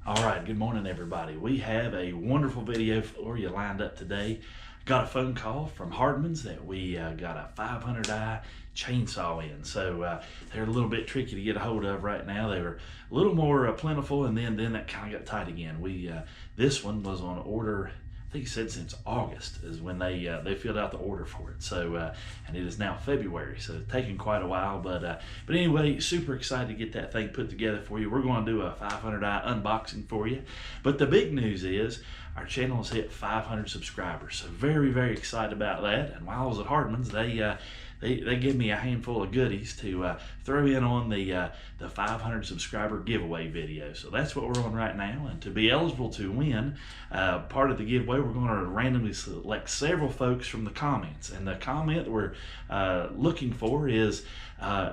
All right, good morning everybody. We have a wonderful video for you lined up today. Got a phone call from Hardman's that we got a 500i chainsaw in. So they're a little bit tricky to get a hold of right now. They were a little more plentiful, and then that kind of got tight again. This one was on order, I think he said since August is when they filled out the order for it. So and it is now February, so it's taken quite a while. But anyway, super excited to get that thing put together for you. We're going to do a 500i unboxing for you. But the big news is our channel has hit 500 subscribers. So very, very excited about that. And while I was at Hardman's, they gave me a handful of goodies to throw in on the 500 subscriber giveaway video. So that's what we're on right now. And to be eligible to win part of the giveaway, we're going to randomly select several folks from the comments. And the comment that we're looking for is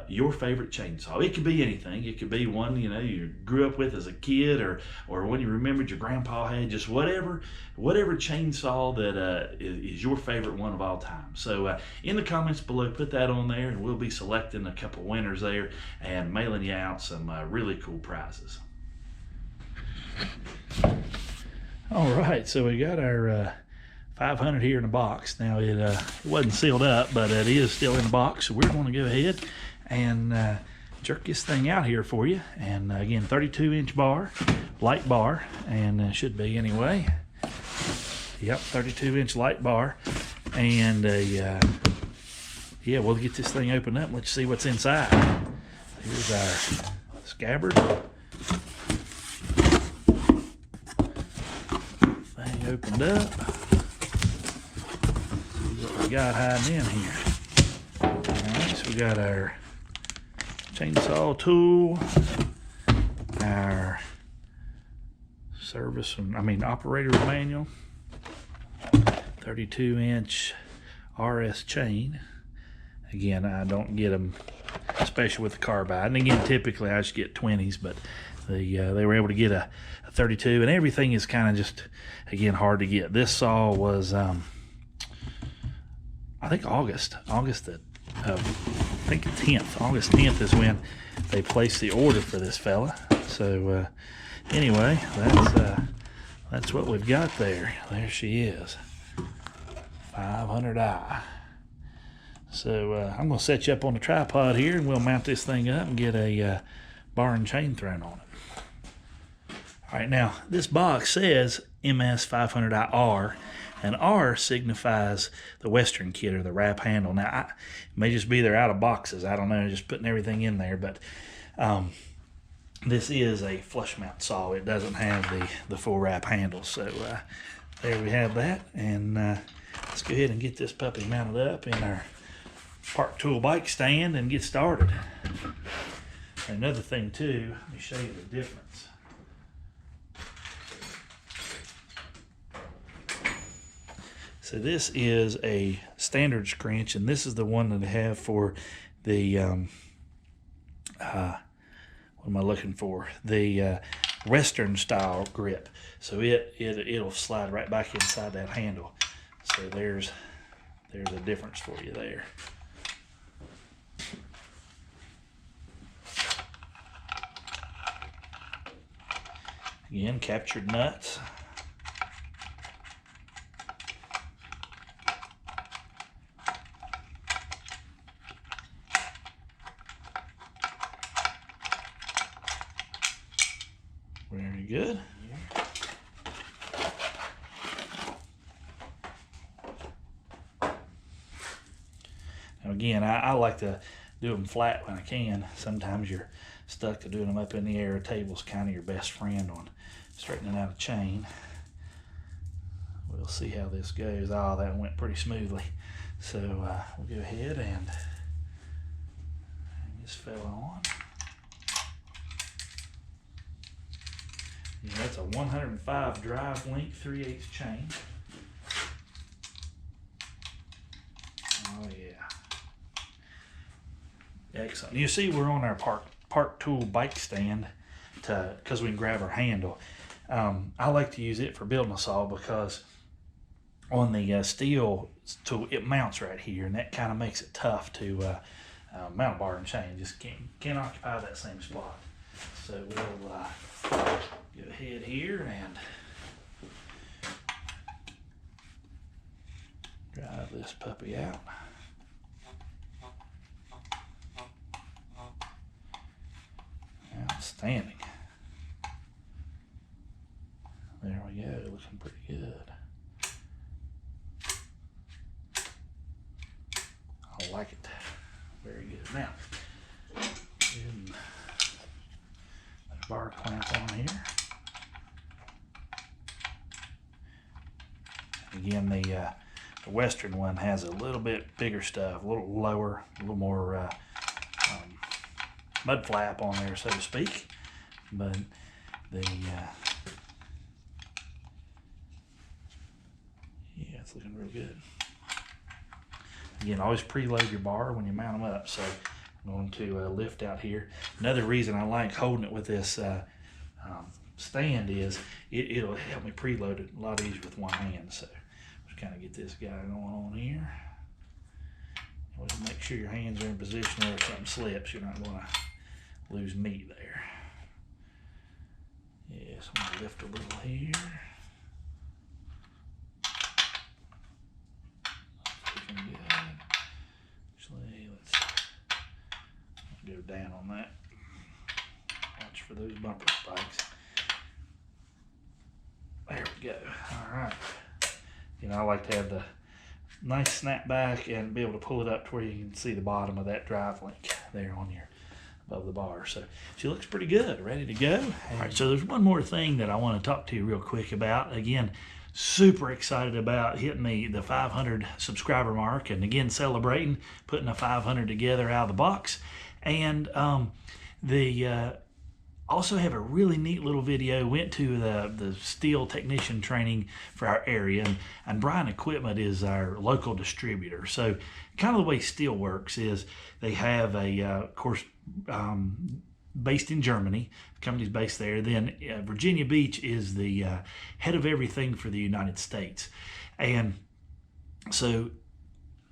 your favorite chainsaw. It could be anything. It could be one you grew up with as a kid, or one you remembered your grandpa had. Just whatever chainsaw that is your favorite one of all time. So in the comments below, put that on there, and we'll be selecting a couple winners there and mailing you out some really cool prizes. All right, so we got our 500 here in the box. Now it wasn't sealed up, but it is still in the box. So we're going to go ahead and jerk this thing out here for you. And again, 32-inch bar, light bar, and should be anyway. Yep, 32-inch light bar. And yeah, we'll get this thing opened up and let's see what's inside. Here's our scabbard. Thing opened up. See what we got hiding in here. Alright, so we got our chainsaw tool, our operator's manual, 32-inch RS chain. Again, I don't get them, especially with the carbide. And again, typically I just get 20s, but they were able to get a 32, and everything is kind of just, again, hard to get. This saw was, I think August the 10th. August 10th is when they placed the order for this fella. So anyway, that's what we've got there. There she is, 500i. So I'm going to set you up on the tripod here, and we'll mount this thing up and get a bar and chain thrown on it. All right, now this box says MS500i-R, and R signifies the Western kit, or the wrap handle. Now, it may just be they're out of boxes. I don't know, just putting everything in there. But this is a flush mount saw. It doesn't have the full wrap handle. So there we have that. And let's go ahead and get this puppy mounted up in our Park Tool bike stand and get started. Another thing too, let me show you the difference. So this is a standard scrunch, and this is the one that I have for the what am I looking for? The Western style grip. So it'll slide right back inside that handle. So there's a difference for you there. Again, captured nuts. Very good. Now again, I like to do them flat when I can. Sometimes you're stuck to doing them up in the air. A table's kind of your best friend on straightening out a chain. We'll see how this goes. Oh, that went pretty smoothly. So we'll go ahead and hang this fella on. Yeah, that's a 105 drive link 3/8 chain. Oh yeah. Excellent. You see we're on our Park Tool bike stand because we can grab our handle. I like to use it for building a saw because on the Stihl tool, it mounts right here, and that kind of makes it tough to mount a bar and chain. Just can't occupy that same spot. So we'll Go ahead here and drive this puppy out. Outstanding. There we go, looking pretty good. I like it. Very good. Now, bar clamp on here. Again, the Western one has a little bit bigger stuff, a little lower, a little more mud flap on there, so to speak. But yeah, it's looking real good. Again, always preload your bar when you mount them up. So I'm going to lift out here. Another reason I like holding it with this stand is it'll help me preload it a lot easier with one hand. So just kind of get this guy going on here. Just make sure your hands are in position where if something slips, you're not going to lose meat there. Yes, I'm going to lift a little here. Looking good. Actually, let's go down on that. Watch for those bumper spikes. There we go. All right. You know, I like to have the nice snap back and be able to pull it up to where you can see the bottom of that drive link there on your above the bar. So she looks pretty good, ready to go. All right, so there's one more thing that I want to talk to you real quick about. Again, super excited about hitting the 500 subscriber mark, and again celebrating putting a 500 together out of the box. And also have a really neat little video. Went to the Stihl technician training for our area, and Bryan Equipment is our local distributor. So kind of the way Stihl works is they have of course, based in Germany, the company's based there. Then Virginia Beach is the head of everything for the United States. And so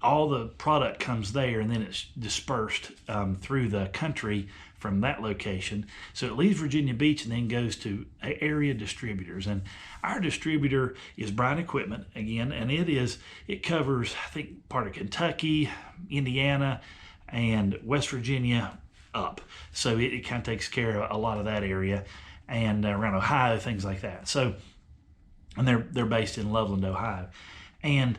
all the product comes there, and then it's dispersed through the country from that location. So it leaves Virginia Beach and then goes to area distributors. And our distributor is Bryan Equipment again, and it covers, I think, part of Kentucky, Indiana, and West Virginia up. So it kind of takes care of a lot of that area, and around Ohio, things like that. So, and they're based in Loveland, Ohio. And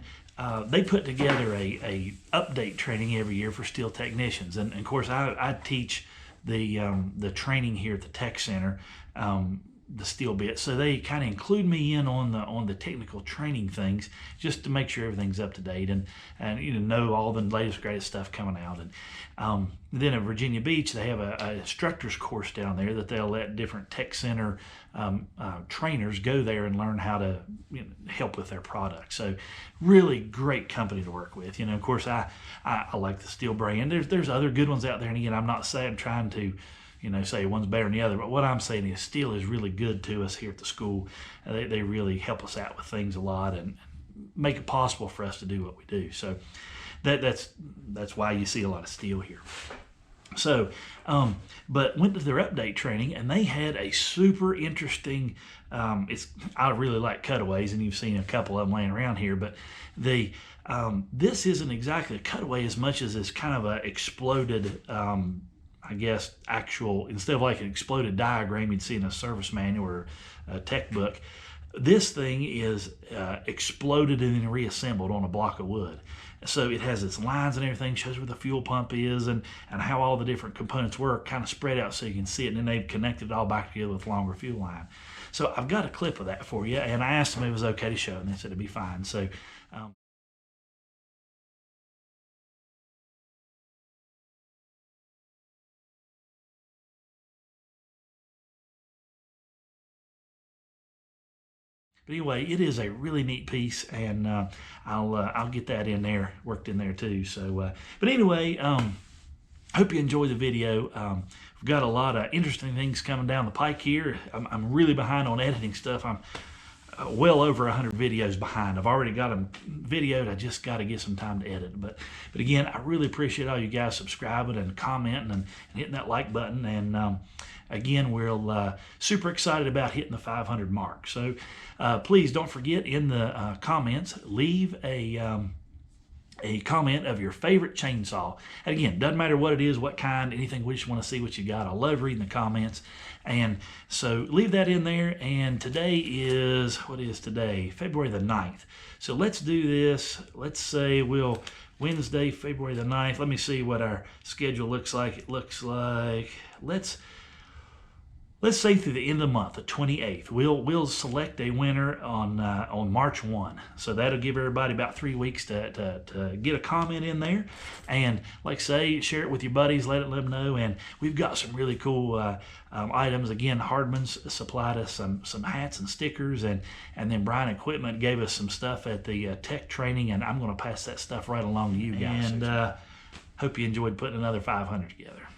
they put together a update training every year for Stihl technicians, and of course I teach the training here at the tech center, the Stihl bit. So they kind of include me in on the technical training things, just to make sure everything's up to date and you know all the latest greatest stuff coming out. And then at Virginia Beach, they have a instructor's course down there that they'll let different tech center trainers go there and learn how to help with their products. So really great company to work with. You know, of course I like the Stihl brand. There's other good ones out there, and again, I'm not saying trying to say one's better than the other, but what I'm saying is Stihl is really good to us here at the school. They really help us out with things a lot and make it possible for us to do what we do. So that's why you see a lot of Stihl here. So, but went to their update training, and they had a super interesting, I really like cutaways, and you've seen a couple of them laying around here, but this isn't exactly a cutaway as much as it's kind of a exploded, I guess, instead of like an exploded diagram you'd see in a service manual or a tech book, this thing is exploded and then reassembled on a block of wood. So it has its lines and everything, shows where the fuel pump is and how all the different components work, kind of spread out so you can see it, and then they've connected it all back together with longer fuel line. So I've got a clip of that for you, and I asked them if it was okay to show, and they said it'd be fine. So but anyway, it is a really neat piece, and I'll get that in there, worked in there too. So, but anyway, hope you enjoy the video. We've got a lot of interesting things coming down the pike here. I'm really behind on editing stuff. I'm well over 100 videos behind. I've already got them videoed. I just got to get some time to edit. But again, I really appreciate all you guys subscribing and commenting and hitting that like button. And again, we're super excited about hitting the 500 mark. So please don't forget, in the comments, leave a comment of your favorite chainsaw. And again, doesn't matter what it is, what kind, anything. We just want to see what you got. I love reading the comments. And so leave that in there. And today is, what is today? February the 9th. So let's do this. Let's say Wednesday, February the 9th. Let me see what our schedule looks like. It looks like, let's say through the end of the month, the 28th, we'll select a winner on March 1. So that'll give everybody about 3 weeks to get a comment in there. And like I say, share it with your buddies, let them know. And we've got some really cool items. Again, Hardman's supplied us some hats and stickers, and then Brian Equipment gave us some stuff at the tech training, and I'm going to pass that stuff right along to you guys. And hope you enjoyed putting another 500 together.